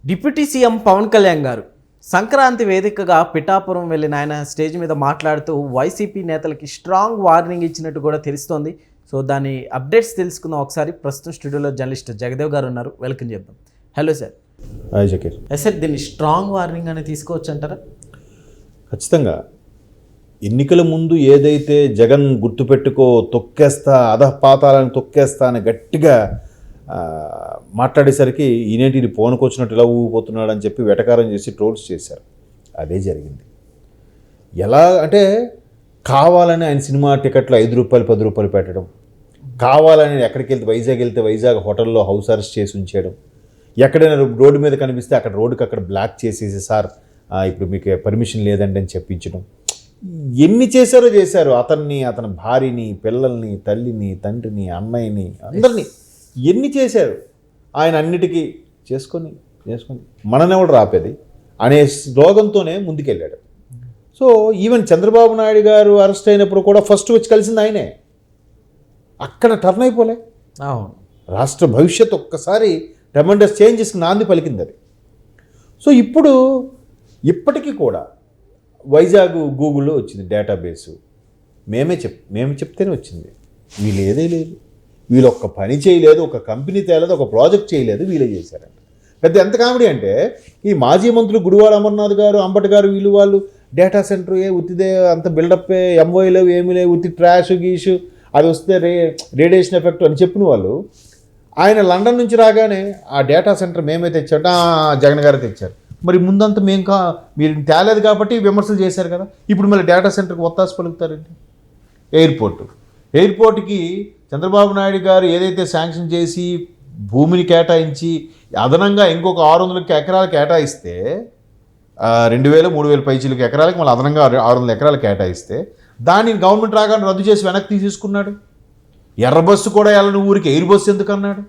Deputy CM Pawan Kalyan గారు సంక్రాంతి వేదికగా పిఠాపురం వెళ్ళిన ఆయన స్టేజ్ మీద మాట్లాడుతూ వైసీపీ నేతలకి స్ట్రాంగ్ వార్నింగ్ ఇచ్చినట్టు కూడా తెలుస్తోంది. సో దాని అప్డేట్స్ తెలుసుకుందాం. ఒకసారి ప్రస్తుతం స్టూడియోలో జర్నలిస్ట్ జగదేవ్ గారు ఉన్నారు, వెల్కమ్ చేద్దాం. Hello sir. Hi Zakir. Sir దీన్ని స్ట్రాంగ్ వార్నింగ్ అని తీసుకోవచ్చు అంటారా? ఖచ్చితంగా ఎన్నికల ముందు ఏదైతే జగన్ గుర్తుపెట్టుకో తొక్కేస్తా అధపాతాలను తొక్కేస్తా అని గట్టిగా మాట్లాడేసరికి ఈనేంటి పోనుకొచ్చినట్టు ఇలా ఊగిపోతున్నాడు అని చెప్పి వెటకారం చేసి ట్రోల్స్ చేశారు. అదే జరిగింది. ఎలా అంటే కావాలని ఆయన సినిమా టికెట్లు ₹5 ₹10 పెట్టడం, కావాలని ఎక్కడికి వెళ్తే వైజాగ్ వైజాగ్ హోటల్లో హౌస్ అరెస్ట్ చేసి ఉంచేయడం, ఎక్కడైనా రోడ్డు మీద కనిపిస్తే అక్కడ రోడ్డుకి అక్కడ బ్లాక్ చేసేసి సార్ ఇప్పుడు మీకు పర్మిషన్ లేదండి అని చెప్పించడం. ఎన్ని చేశారు అతన్ని, అతని భార్యని, పిల్లల్ని, తల్లిని, తండ్రిని, అన్నయ్యని, అందరినీ ఎన్ని చేశారు. ఆయన అన్నిటికీ చేసుకొని మననెవడు రాపేది అనే స్లోగన్తోనే ముందుకెళ్ళాడు. సో ఈవెన్ చంద్రబాబు నాయుడు గారు అరెస్ట్ అయినప్పుడు కూడా ఫస్ట్ వచ్చి కలిసింది ఆయనే. అక్కడ టర్న్ అయిపోలే. రాష్ట్ర భవిష్యత్తు ఒక్కసారి ట్రెమెండస్ చేంజెస్కి నాంది పలికింది అది. సో ఇప్పటికీ కూడా వైజాగ్ గూగుల్లో వచ్చింది డేటాబేసు. మేము చెప్తేనే వచ్చింది. వీళ్ళు ఏదే లేదు, వీళ్ళు ఒక్క పని చేయలేదు, ఒక కంపెనీ తేలేదు, ఒక ప్రాజెక్ట్ చేయలేదు, వీళ్ళే చేశారంట. పెద్ద ఎంత కామెడీ అంటే ఈ మాజీ మంత్రులు గుడివాడ అమర్నాథ్ గారు, అంబటి గారు, వాళ్ళు డేటా సెంటర్ ఉత్తిదే అంత బిల్డప్పే, ఎంఓఏ లేవు, ఏమీ లేవు, ఉత్తి ట్రాష్ గీషు, అది వస్తే రేడియేషన్ ఎఫెక్ట్ అని చెప్పిన వాళ్ళు ఆయన లండన్ నుంచి రాగానే ఆ డేటా సెంటర్ మేమే తెచ్చాడు, జగన్ గారు తెచ్చారు. మరి ముందంతా మీరు తేలేదు కాబట్టి విమర్శలు చేశారు కదా, ఇప్పుడు మళ్ళీ డేటా సెంటర్కి ఒత్తాసు పలుకుతారండి. ఎయిర్పోర్ట్కి చంద్రబాబు నాయుడు గారు ఏదైతే శాంక్షన్ చేసి భూమిని కేటాయించి అదనంగా ఇంకొక 600 ఎకరాలు కేటాయిస్తే 2000-3000 పైచీలకు ఎకరాలకు మళ్ళీ అదనంగా 600 ఎకరాలు కేటాయిస్తే దాన్ని గవర్నమెంట్ రాగానే రద్దు చేసి వెనక్కి తీసేసుకున్నాడు. ఎర్ర బస్సు కూడా వెళ్ళని ఊరికి ఎయిర్ బస్సు ఎందుకు అన్నాడు.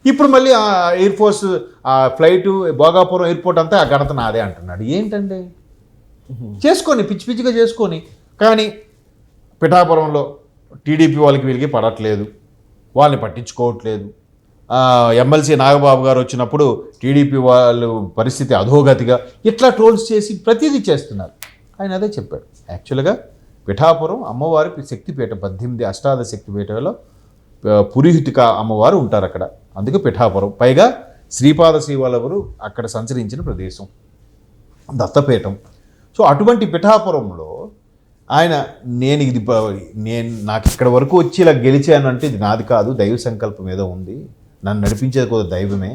ఇప్పుడు మళ్ళీ ఆ ఎయిర్ ఫోర్స్ ఆ ఫ్లైటు భోగాపురం ఎయిర్పోర్ట్ అంతా ఆ ఘనత నాదే అంటున్నాడు. ఏంటండి చేసుకొని పిచ్చిగా చేసుకొని. కానీ పిఠాపురంలో టీడీపీ వాళ్ళకి వీళ్ళకి పడట్లేదు, వాళ్ళని పట్టించుకోవట్లేదు. ఎమ్మెల్సీ నాగబాబు గారు వచ్చినప్పుడు టీడీపీ వాళ్ళు పరిస్థితి అధోగతిగా ఇట్లా ట్రోల్స్ చేసి ప్రతిదీ చేస్తున్నారు. ఆయన అదే చెప్పాడు. యాక్చువల్గా పిఠాపురం అమ్మవారి శక్తిపీఠ, 18 అష్టాదశ శక్తిపీఠలో పురిహితిక అమ్మవారు ఉంటారు అక్కడ, అందుకే పిఠాపురం. పైగా శ్రీపాద శ్రీవల్లభులు అక్కడ సంచరించిన ప్రదేశం, దత్తపీఠం. సో అటువంటి పిఠాపురంలో ఆయన నాకు ఇక్కడ వరకు వచ్చి ఇలా గెలిచాను అంటే ఇది నాది కాదు, దైవ సంకల్పం ఏదో ఉంది, నన్ను నడిపించేది కూడా దైవమే,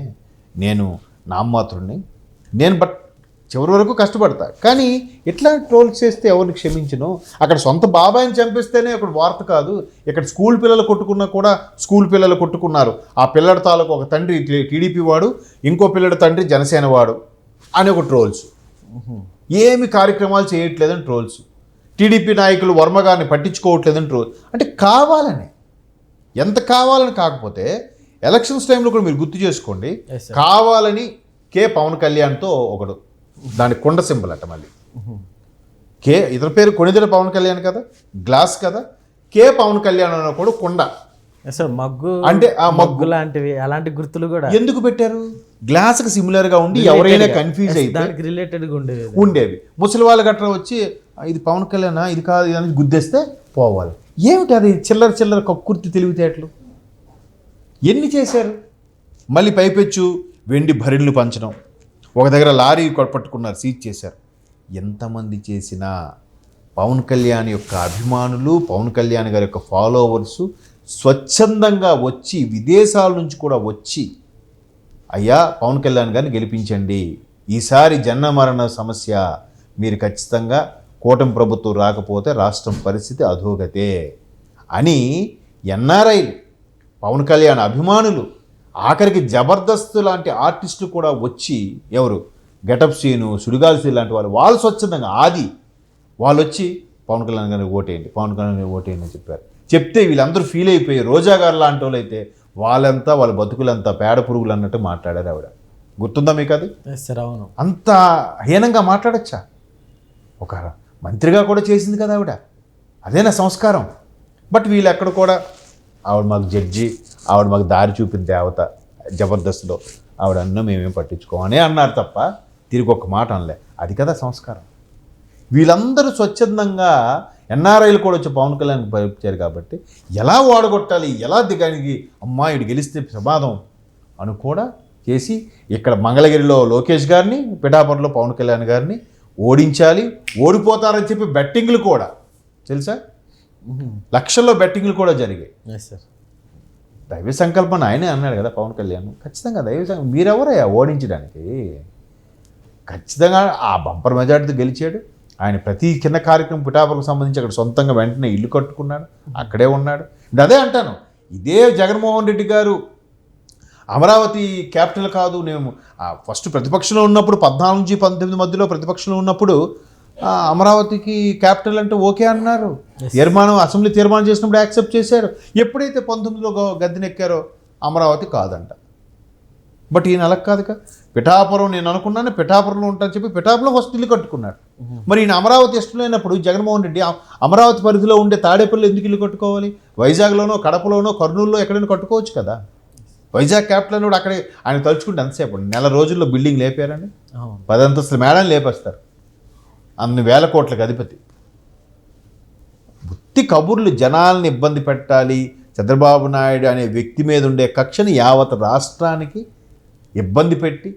నేను నామమాత్రుడిని, బట్ చివరి వరకు కష్టపడతా. కానీ ఎట్లా ట్రోల్ చేస్తే ఎవరిని క్షమించను. అక్కడ సొంత బాబాయిని చంపిస్తేనే అక్కడ వార్త కాదు. ఇక్కడ స్కూల్ పిల్లలు కొట్టుకున్నా కూడా స్కూల్ పిల్లలు కొట్టుకున్నారు, ఆ పిల్లడి తాలూకు ఒక తండ్రి టీడీపీ వాడు, ఇంకో పిల్లడి తండ్రి జనసేన వాడు అని ఒక ట్రోల్స్. ఏమి కార్యక్రమాలు చేయట్లేదని ట్రోల్స్. టీడీపీ నాయకులు వర్మ గారిని పట్టించుకోవట్లేదని ట్రోల్. అంటే కావాలని, ఎంత కావాలని. కాకపోతే ఎలక్షన్స్ టైంలో కూడా మీరు గుర్తు చేసుకోండి, కావాలని పవన్ కళ్యాణ్తో ఒకడు, దాని కొండ సింబల్ అట్ట, మళ్ళీ ఇతని పేరు కొణిదెల పవన్ కళ్యాణ్ కదా, గ్లాస్ కదా, పవన్ కళ్యాణ్ అన్న కూడా కొండ. మగ్గు అంటే ఆ మగ్గు లాంటివి అలాంటి గుర్తులు కూడా ఎందుకు పెట్టారు? గ్లాస్ కి సిమిలర్ గా ఉండి ఎవరైనా కన్ఫ్యూజ్ అయితే దానికి రిలేటెడ్గా ఉండేవి. ముసలి వాళ్ళ గట్రా వచ్చి ఇది పవన్ కళ్యాణ్, ఇది కాదు, ఇది అనేది గుద్దేస్తే పోవాలి. ఏమిటి అది చిల్లర కక్కుర్తి తెలివితేటలు ఎన్ని చేశారు. మళ్ళీ పైపెచ్చు వెండి భరిళ్ళు పంచడం, ఒక దగ్గర లారీ పట్టుకున్నారు, సీజ్ చేశారు. ఎంతమంది చేసినా పవన్ కళ్యాణ్ యొక్క అభిమానులు, పవన్ కళ్యాణ్ గారి యొక్క ఫాలోవర్సు స్వచ్ఛందంగా వచ్చి, విదేశాల నుంచి కూడా వచ్చి, అయ్యా పవన్ కళ్యాణ్ గారిని గెలిపించండి, ఈసారి జన్మ మరణ సమస్య, మీరు ఖచ్చితంగా కూటమి ప్రభుత్వం రాకపోతే రాష్ట్రం పరిస్థితి అధోగతే అని ఎన్ఆర్ఐలు, పవన్ కళ్యాణ్ అభిమానులు, ఆఖరికి జబర్దస్త్ లాంటి ఆర్టిస్టులు కూడా వచ్చి, ఎవరు గెటప్ సీను, సుడిగాలి లాంటి వాళ్ళు స్వచ్ఛందంగా వాళ్ళు వచ్చి పవన్ కళ్యాణ్ గారిని ఓటేయండి, పవన్ కళ్యాణ్ గారిని ఓటేయండి అని చెప్పారు. చెప్తే వీళ్ళందరూ ఫీల్ అయిపోయి, రోజా గారు లాంటి వాళ్ళు అయితే వాళ్ళంతా వాళ్ళ బతుకులంతా పేడ పురుగులు అన్నట్టు మాట్లాడారు. ఆవిడ గుర్తుందా మీకు అది? అంత హీనంగా మాట్లాడచ్చా? ఒక మంత్రిగా కూడా చేసింది కదా ఆవిడ, అదేనా సంస్కారం? బట్ వీళ్ళు ఎక్కడ కూడా ఆవిడ మాకు జడ్జి, ఆవిడ మాకు దారి చూపిన దేవత, జబర్దస్త్లో ఆవిడ అన్న మేమేం పట్టించుకోమని అన్నారు తప్ప తిరిగి ఒక్క మాట అనలే. అది కదా సంస్కారం. వీళ్ళందరూ స్వచ్ఛందంగా ఎన్ఆర్ఐలు కూడా వచ్చి పవన్ కళ్యాణ్ పంపించారు కాబట్టి ఎలా ఓడగొట్టాలి, ఎలా దిగానికి అమ్మాయిడు గెలిస్తే ప్రమాదం అని కూడా చేసి ఇక్కడ మంగళగిరిలో లోకేష్ గారిని, పిఠాపురంలో పవన్ కళ్యాణ్ గారిని ఓడించాలి, ఓడిపోతారని చెప్పి బెట్టింగ్లు కూడా తెలుసా, లక్షల్లో బెట్టింగ్లు కూడా జరిగాయి. సార్ దైవ సంకల్పన ఆయనే అన్నాడు కదా పవన్ కళ్యాణ్. ఖచ్చితంగా దైవ సంకల్పం. మీరెవరయ్యా ఓడించడానికి? ఖచ్చితంగా ఆ బంపర్ మెజార్టీతో గెలిచాడు. ఆయన ప్రతి చిన్న కార్యక్రమం పిఠాపురకు సంబంధించి అక్కడ సొంతంగా వెంటనే ఇల్లు కట్టుకున్నాడు, అక్కడే ఉన్నాడు. అదే అంటాను, ఇదే జగన్మోహన్ రెడ్డి గారు అమరావతి క్యాపిటల్ కాదు, నేను ఫస్ట్ ప్రతిపక్షంలో ఉన్నప్పుడు 14 నుంచి 19 మధ్యలో ప్రతిపక్షంలో ఉన్నప్పుడు అమరావతికి క్యాపిటల్ అంటే ఓకే అన్నారు. అసెంబ్లీ తీర్మానం చేసినప్పుడు యాక్సెప్ట్ చేశారు. ఎప్పుడైతే 19లో గద్దెనెక్కారో అమరావతి కాదంట. బట్ ఈయన అలా కాదుగా, పిఠాపురం నేను అనుకున్నాను, పిఠాపురంలో ఉంటాను చెప్పి పిఠాపురంలో ఫస్ట్ ఇల్లు కట్టుకున్నాడు. మరి ఈయన అమరావతి ఇష్టం లేనప్పుడు జగన్మోహన్ రెడ్డి అమరావతి పరిధిలో ఉండే తాడేపల్లిలో ఎందుకు ఇల్లు కట్టుకోవాలి? వైజాగ్లోనో, కడపలోనో, కర్నూలులో ఎక్కడైనా కట్టుకోవచ్చు కదా. వైజాగ్ క్యాపిటల్ కూడా అక్కడే ఆయన తలుచుకుంటే ఎంతసేపు, నెల రోజుల్లో బిల్డింగ్ లేపారండి. 10 అంతస్తుల మేడని లేపేస్తారు. అన్ని వేల కోట్లకు అధిపతి. బుత్తి కబుర్లు, జనాల్ని ఇబ్బంది పెట్టాలి, చంద్రబాబు నాయుడు అనే వ్యక్తి మీద ఉండే కక్షని యావత్ రాష్ట్రానికి ఇబ్బంది పెట్టి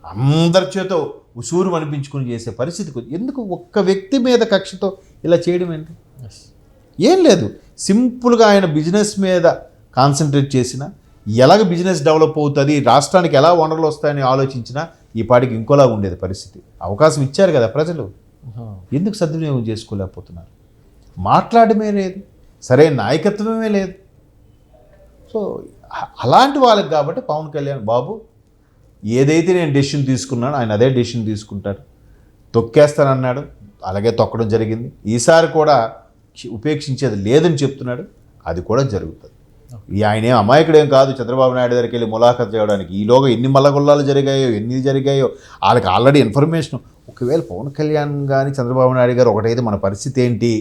అందరి చేత ఉసూరు అనిపించుకుని చేసే పరిస్థితికి ఎందుకు ఒక్క వ్యక్తి మీద కక్షతో ఇలా చేయడం ఏంటి? ఏం లేదు, సింపుల్గా ఆయన బిజినెస్ మీద కాన్సన్ట్రేట్ చేసిన, ఎలాగ బిజినెస్ డెవలప్ అవుతుంది, రాష్ట్రానికి ఎలా వనరులు వస్తాయని ఆలోచించినా ఈ పాటికి ఇంకోలా ఉండేది పరిస్థితి. అవకాశం ఇచ్చారు కదా ప్రజలు, ఎందుకు సద్వినియోగం చేసుకోలేకపోతున్నారు? మాట్లాడమే లేదు, సరైన నాయకత్వమే లేదు. సో అలాంటి వాళ్ళకి కాబట్టి పవన్ కళ్యాణ్ బాబు ఏదైతే నేను డెసిషన్ తీసుకున్నానో ఆయన అదే డెసిషన్ తీసుకుంటాడు. తొక్కేస్తానన్నాడు, అలాగే తొక్కడం జరిగింది. ఈసారి కూడా ఉపేక్షించేది లేదని చెప్తున్నాడు, అది కూడా జరుగుతుంది. ఆయనేం అమాయకుడేం కాదు చంద్రబాబు నాయుడు దగ్గరికి వెళ్ళి ములాఖత్ చేయడానికి. ఈలోగా ఎన్ని మల్లగొల్లాలు జరిగాయో, ఎన్ని జరిగాయో వాళ్ళకి ఆల్రెడీ ఇన్ఫర్మేషన్. ఒకవేళ పవన్ కళ్యాణ్ కానీ చంద్రబాబు నాయుడు గారు ఒకటైతే మన పరిస్థితి ఏంటి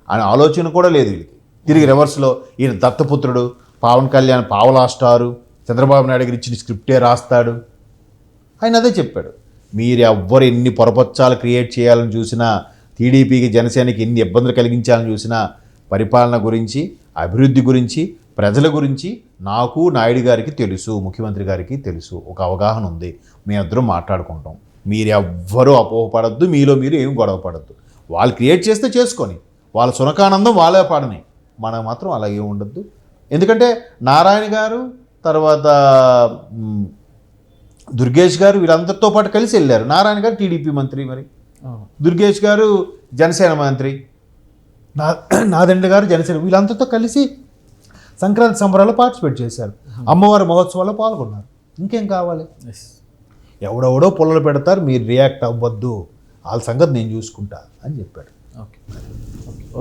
అనే ఆలోచన కూడా లేదు వీళ్ళకి. తిరిగి రివర్స్లో ఈయన దత్తపుత్రుడు, పవన్ కళ్యాణ్ పావలా స్టారు, చంద్రబాబు నాయుడు గారు ఇచ్చిన స్క్రిప్టే రాస్తాడు. ఆయన అదే చెప్పాడు, మీరు ఎవ్వరు ఎన్ని పొరపచ్చాలు క్రియేట్ చేయాలని చూసినా, టీడీపీకి జనసేనకి ఎన్ని ఇబ్బందులు కలిగించాలని చూసినా, పరిపాలన గురించి, అభివృద్ధి గురించి, ప్రజల గురించి నాకు నాయుడు గారికి తెలుసు, ముఖ్యమంత్రి గారికి తెలుసు, ఒక అవగాహన ఉంది. మేమిద్దరం మాట్లాడుకుంటాం. మీరు ఎవ్వరూ అపోహపడద్దు, మీలో మీరు ఏం గొడవ పడద్దు. వాళ్ళు క్రియేట్ చేస్తే చేసుకొని వాళ్ళ సునకానందం వాళ్ళే పాడని, మనకు మాత్రం అలాగే ఉండద్దు. ఎందుకంటే నారాయణ గారు, తర్వాత దుర్గేష్ గారు వీళ్ళందరితో పాటు కలిసి వెళ్ళారు. నారాయణ గారు టీడీపీ మంత్రి, మరి దుర్గేష్ గారు జనసేన మంత్రి, నాదెండ్ల గారు జనసేన, వీళ్ళందరితో కలిసి సంక్రాంతి సంబరాల్లో పార్టిసిపేట్ చేశారు, అమ్మవారి మహోత్సవాల్లో పాల్గొన్నారు. ఇంకేం కావాలి? ఎవడెవడో పొల్లలు పెడతారు, మీరు రియాక్ట్ అవ్వద్దు, వాళ్ళ సంగతి నేను చూసుకుంటా అని చెప్పాడు.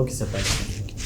Okay sir.